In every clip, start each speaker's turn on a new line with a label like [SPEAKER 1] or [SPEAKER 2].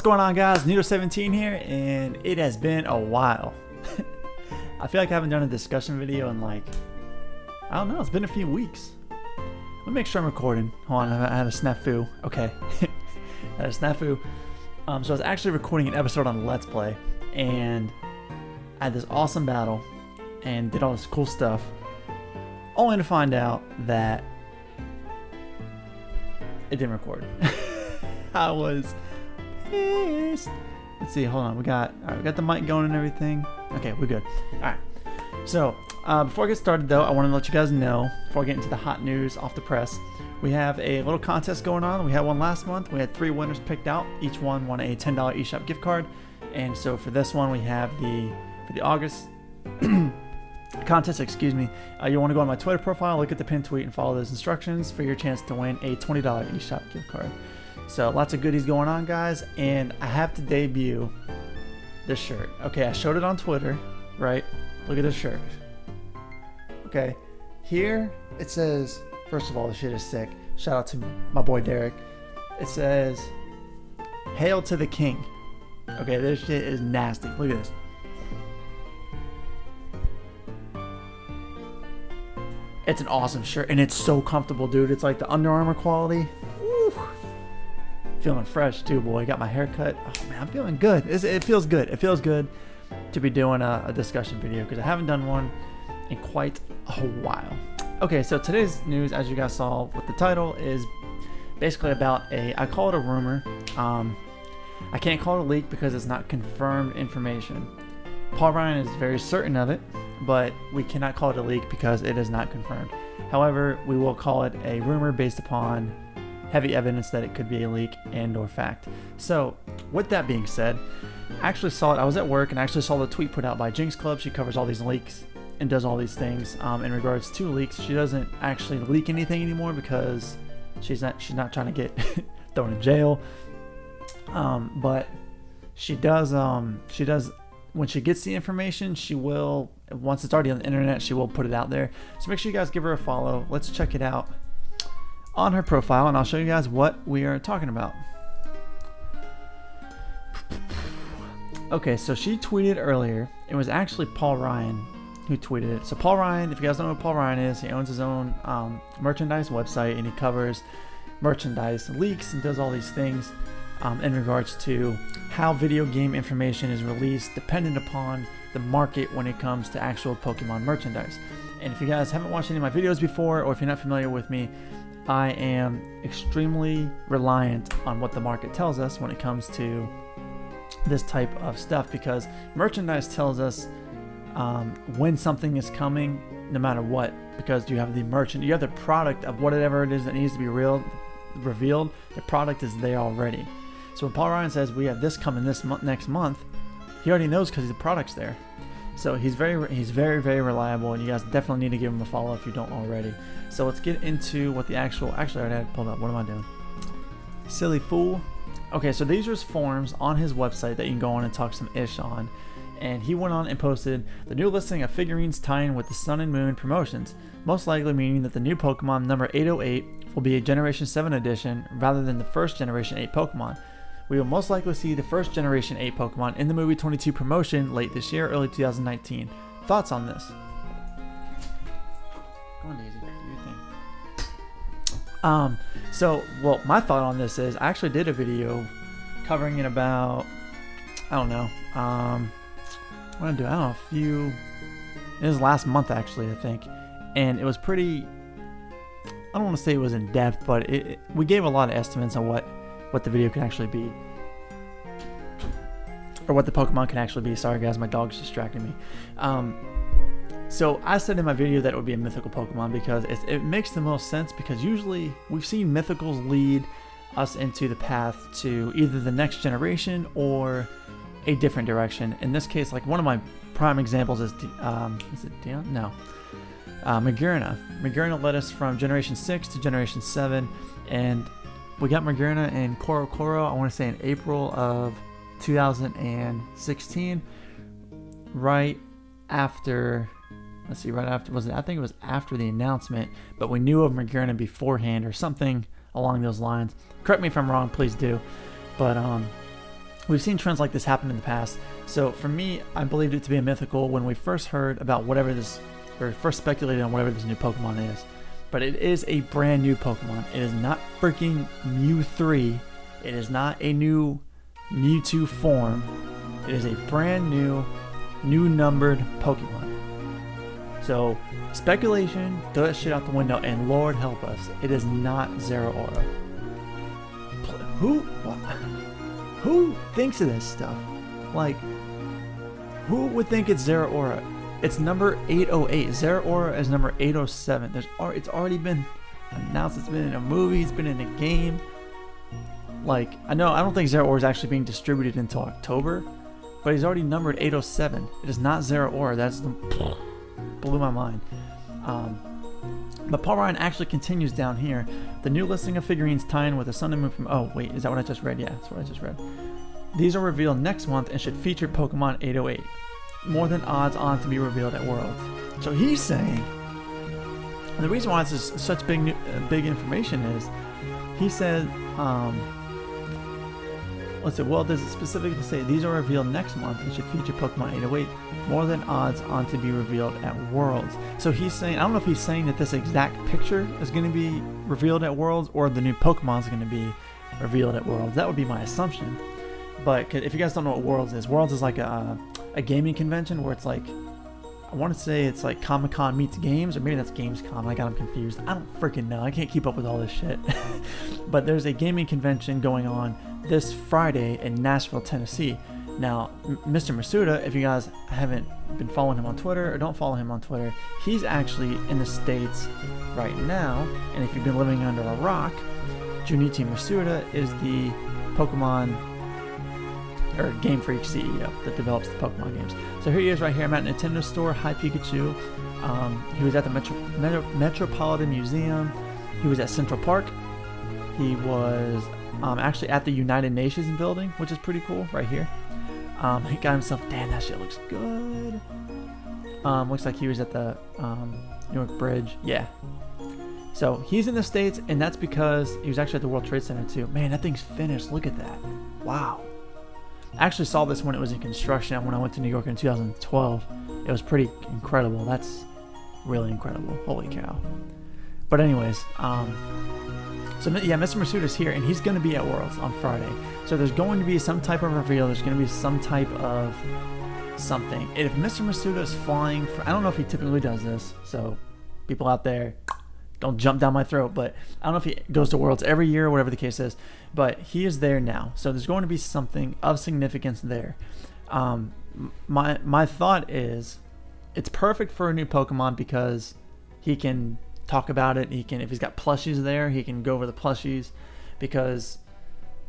[SPEAKER 1] going on, guys? Neato17 here, and it has been a while. I feel like I haven't done a discussion video in like, I don't know, it's been a few weeks. Let me make sure I'm recording. Hold on, I had a snafu. Okay. I had a snafu. So I was actually recording an episode on Let's Play, and I had this awesome battle, and did all this cool stuff, only to find out that it didn't record. I was pissed. Let's see, hold on. We got the mic going and everything. Okay, we're good. All right. So before I get started, though, I want to let you guys know, before I get into the hot news off the press, we have a little contest going on. We had one last month. We had 3 winners picked out. Each one won a $10 eShop gift card. And so for this one, we have for the August contest, excuse me. You want to go on my Twitter profile, look at the pinned tweet, and follow those instructions for your chance to win a $20 eShop gift card. So lots of goodies going on, guys, and I have to debut this shirt. Okay, I showed it on Twitter, right? Look at this shirt. Okay, here it says, first of all, this shit is sick. Shout out to my boy Derek. It says, "Hail to the King." Okay, this shit is nasty. Look at this. It's an awesome shirt, and it's so comfortable, dude. It's like the Under Armour quality. Woo. Feeling fresh too, boy. Got my hair cut. Oh man, I'm feeling good. It feels good. It feels good to be doing a discussion video because I haven't done one in quite a while. Okay, so today's news, as you guys saw with the title, is basically about I call it a rumor. I can't call it a leak because it's not confirmed information. Paul Ryan is very certain of it, but we cannot call it a leak because it is not confirmed. However, we will call it a rumor based upon heavy evidence that it could be a leak and or fact. So with that being said, I actually saw it. I was at work and I actually saw the tweet put out by Jinx Club. She covers all these leaks and does all these things in regards to leaks. She doesn't actually leak anything anymore because she's not trying to get thrown in jail. But she does when she gets the information, she will, once it's already on the internet, she will put it out there. So make sure you guys give her a follow. Let's check it out on her profile, and I'll show you guys what we are talking about. Okay, so she tweeted earlier. It was actually Paul Ryan who tweeted it. So Paul Ryan, if you guys don't know who Paul Ryan is, he owns his own merchandise website, and he covers merchandise leaks and does all these things in regards to how video game information is released dependent upon the market when it comes to actual Pokemon merchandise. And if you guys haven't watched any of my videos before, or if you're not familiar with me, I am extremely reliant on what the market tells us when it comes to this type of stuff, because merchandise tells us when something is coming, no matter what, because you have the you have the product of whatever it is that needs to be revealed. The product is there already. So when Paul Ryan says we have this coming next month, he already knows because the product's there. So he's very reliable, and you guys definitely need to give him a follow if you don't already. So let's get into what the actually I already had it pulled up. What am I doing? Silly fool. Okay, so these are his forums on his website that you can go on and talk some ish on. And he went on and posted the new listing of figurines tying with the Sun and Moon promotions, most likely meaning that the new Pokemon number 808 will be a Generation 7 edition rather than the first Generation 8 Pokemon. We will most likely see the first Generation 8 Pokemon in the Movie 22 promotion late this year, early 2019. Thoughts on this? Come on, Daisy, do your thing. So, well, my thought on this is I actually did a video covering it about, I don't know, it was last month actually, I think, and it was pretty, I don't want to say it was in depth, but we gave a lot of estimates on what the video can actually be, or what the Pokemon can actually be. Sorry guys, my dog's distracting me. So I said in my video that it would be a mythical Pokemon because it makes the most sense, because usually we've seen mythicals lead us into the path to either the next generation or a different direction. In this case, like one of my prime examples is it Dion? No. Magearna. Magearna led us from Generation 6 to Generation 7, and we got Magearna and Korokoro, I want to say in April of 2016, right after, I think it was after the announcement, but we knew of Magearna beforehand or something along those lines. Correct me if I'm wrong, please do. But We've seen trends like this happen in the past. So for me, I believed it to be a mythical when we first heard about whatever this, or first speculated on whatever this new Pokemon is. But it is a brand new Pokemon. It is not freaking Mew 3. It is not a new Mewtwo form. It is a brand new numbered Pokemon. So speculation, throw that shit out the window, and Lord help us, it is not Zeraora. Who thinks of this stuff? Like, who would think it's Zeraora? It's number 808. Zeraora is number 807. It's already been announced. It's been in a movie. It's been in a game. Like, I don't think Zeraora is actually being distributed until October, but he's already numbered 807. It is not Zeraora. Blew my mind. But Paul Ryan actually continues down here. The new listing of figurines tie in with the Sun and Moon from... Oh, wait, is that what I just read? Yeah, that's what I just read. These are revealed next month and should feature Pokemon 808. More than odds on to be revealed at Worlds. So he's saying... And the reason why this is such big information is... He said... Let's see, well, does it specifically say these are revealed next month and should feature Pokemon 808, more than odds on to be revealed at Worlds. So he's saying, I don't know if he's saying that this exact picture is going to be revealed at Worlds or the new Pokemon is going to be revealed at Worlds. That would be my assumption. But if you guys don't know what Worlds is like a gaming convention where it's like, I want to say it's like Comic-Con meets games, or maybe that's Gamescom. I got them confused. I don't freaking know. I can't keep up with all this shit. But there's a gaming convention going on this Friday in Nashville, Tennessee. Now, Mr. Masuda, if you guys haven't been following him on Twitter or don't follow him on Twitter, he's actually in the States right now. And if you've been living under a rock, Junichi Masuda is the Pokemon or Game Freak CEO that develops the Pokemon games. So here he is right here. I'm at Nintendo Store. Hi, Pikachu. He was at the Metropolitan Museum. He was at Central Park. He was actually at the United Nations building, which is pretty cool right here. He got himself, damn, that shit looks good. Looks like he was at the Newark Bridge. Yeah. So he's in the States, and that's because he was actually at the World Trade Center too. Man, that thing's finished. Look at that. Wow. I actually saw this when it was in construction when I went to New York in 2012. It was pretty incredible. That's really incredible. Holy cow. But anyways, so yeah, Mr. Masuda's here, and he's going to be at Worlds on Friday. So there's going to be some type of reveal. There's going to be some type of something. And if Mr. Masuda is flying, I don't know if he typically does this, so people out there, don't jump down my throat, but I don't know if he goes to Worlds every year or whatever the case is, but he is there now. So there's going to be something of significance there. My thought is it's perfect for a new Pokemon because he can talk about it. He can, if he's got plushies there, he can go over the plushies because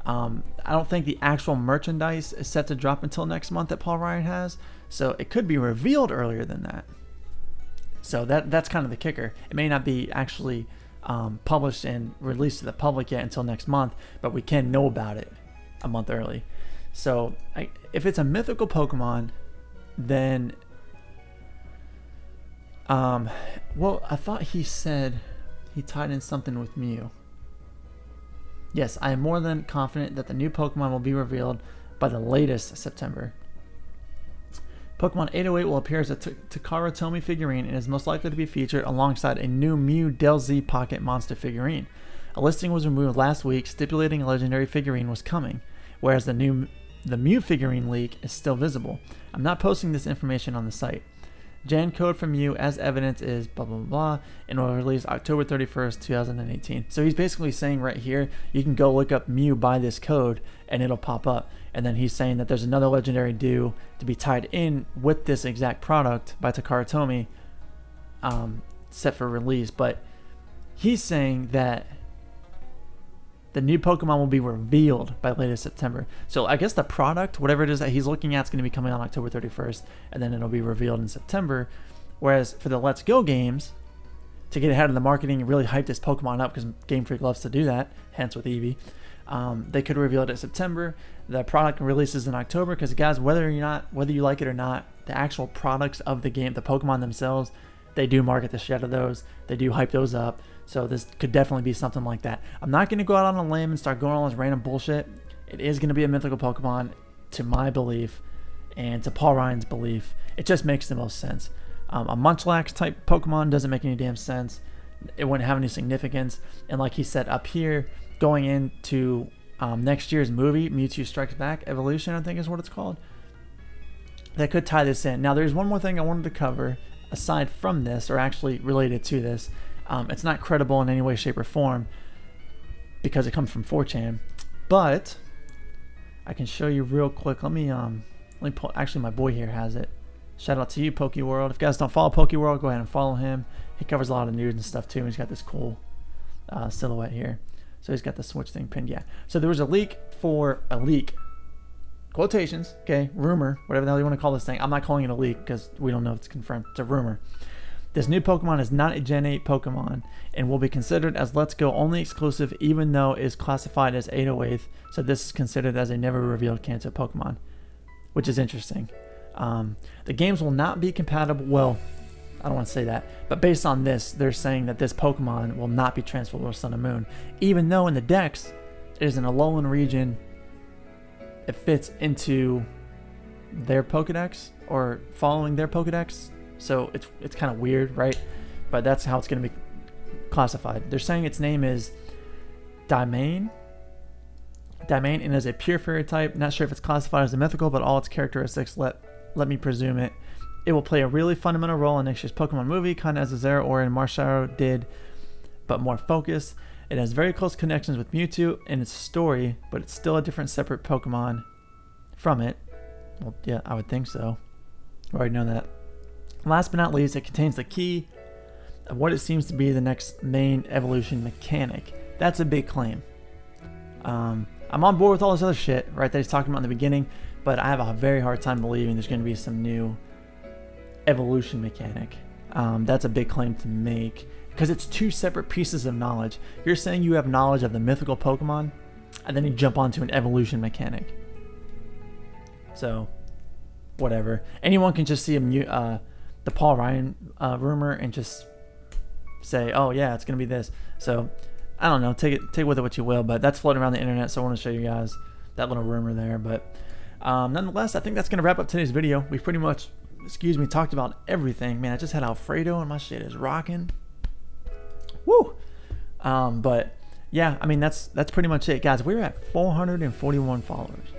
[SPEAKER 1] I don't think the actual merchandise is set to drop until next month that Paul Ryan has. So it could be revealed earlier than that. So that's kind of the kicker. It may not be actually published and released to the public yet until next month, but we can know about it a month early. So if it's a mythical Pokemon, then well, I thought he said he tied in something with Mew. Yes, I am more than confident that the new Pokemon will be revealed by the latest September. Pokemon 808 will appear as a Takara Tomy figurine and is most likely to be featured alongside a new Mew Del Z Pocket Monster figurine. A listing was removed last week stipulating a legendary figurine was coming, whereas the Mew figurine leak is still visible. I'm not posting this information on the site. Gen code from Mew as evidence is blah blah blah and will release October 31st, 2018. So he's basically saying right here, you can go look up Mew by this code and it'll pop up. And then he's saying that there's another legendary due to be tied in with this exact product by Takara Tomy, set for release. But he's saying that the new Pokemon will be revealed by latest September. So I guess the product, whatever it is that he's looking at, is going to be coming on October 31st, and then it'll be revealed in September. Whereas for the Let's Go games, to get ahead of the marketing and really hype this Pokemon up, because Game Freak loves to do that, hence with Eevee, they could reveal it in September. The product releases in October, because guys, whether you like it or not, the actual products of the game, the Pokemon themselves, they do market the shit out of those. They do hype those up. So this could definitely be something like that. I'm not going to go out on a limb and start going on all this random bullshit. It is going to be a mythical Pokemon. to my belief and to Paul Ryan's belief, it just makes the most sense. A Munchlax type Pokemon doesn't make any damn sense. It wouldn't have any significance. And like he said up here, going into next year's movie, Mewtwo Strikes Back Evolution, I think is what it's called, that could tie this in. Now, there's one more thing I wanted to cover aside from this, or actually related to this. It's not credible in any way, shape, or form because it comes from 4chan, but I can show you real quick. Let me pull. Actually, my boy here has it. Shout out to you, PokeWorld. If you guys don't follow PokeWorld, go ahead and follow him. He covers a lot of news and stuff too. He's got this cool silhouette here. So he's got the Switch thing pinned. Yeah. So there was a leak, quotations, okay, rumor, whatever the hell you want to call this thing. I'm not calling it a leak because we don't know if it's confirmed. It's a rumor. This new Pokemon is not a Gen 8 Pokemon and will be considered as Let's Go only exclusive, even though it is classified as 808th. So this is considered as a never revealed Kanto Pokemon, which is interesting. The games will not be compatible. Well, I don't want to say that, but based on this, they're saying that this Pokemon will not be transferable to Sun and Moon, even though in the Dex it is in a Alolan region. It fits into their Pokedex or following their Pokedex, so it's kind of weird, right? But that's how it's going to be classified. They're saying its name is Daimane, and is a pure fairy type. Not sure if it's classified as a mythical, but all its characteristics let me presume it. It will play a really fundamental role in next year's Pokemon movie, kind of as Zeraora and Marshall did, but more focused. It has very close connections with Mewtwo in its story, but it's still a different, separate Pokemon from it. Well, yeah, I would think so. I already know that. Last but not least, it contains the key of what it seems to be the next main evolution mechanic. That's a big claim. I'm on board with all this other shit, right, that he's talking about in the beginning, but I have a very hard time believing there's going to be some new evolution mechanic. That's a big claim to make because it's two separate pieces of knowledge. You're saying you have knowledge of the mythical Pokemon, and then you jump onto an evolution mechanic. So, whatever. Anyone can just see the Paul Ryan rumor and just say, "Oh yeah, it's gonna be this." So, I don't know. Take with it what you will, but that's floating around the internet. So I want to show you guys that little rumor there. But nonetheless, I think that's gonna wrap up today's video. We've pretty much, talked about everything. Man, I just had Alfredo and my shit is rocking. Woo! But yeah, I mean that's pretty much it, guys. We're at 441 followers.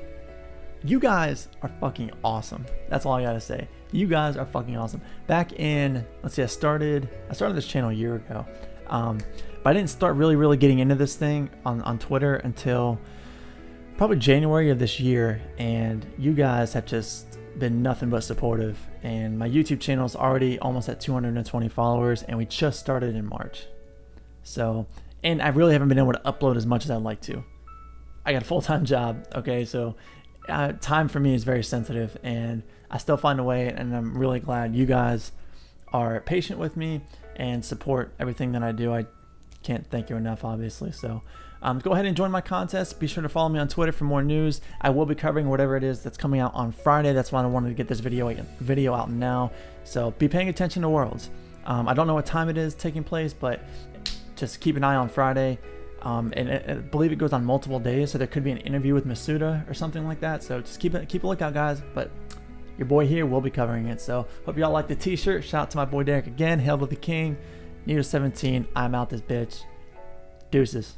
[SPEAKER 1] You guys are fucking awesome. That's all I gotta say. You guys are fucking awesome. Back in, let's see, I started this channel a year ago, but I didn't start really getting into this thing on Twitter until probably January of this year, and you guys have just been nothing but supportive. And my YouTube channel is already almost at 220 followers, and we just started in March. So, and I really haven't been able to upload as much as I'd like to. I got a full-time job, okay, so time for me is very sensitive, and I still find a way, and I'm really glad you guys are patient with me and support everything that I do. I can't thank you enough, obviously. So go ahead and join my contest. Be sure to follow me on Twitter for more news. I will be covering whatever it is that's coming out on Friday. That's why I wanted to get this video out now. So be paying attention to Worlds. I don't know what time it is taking place, but just keep an eye on Friday. And I believe it goes on multiple days, so there could be an interview with Masuda or something like that. So just keep a lookout, guys. But your boy here will be covering it. So hope y'all like the t-shirt. Shout out to my boy Derek again. Hail to the king. Nito17. I'm out this bitch. Deuces.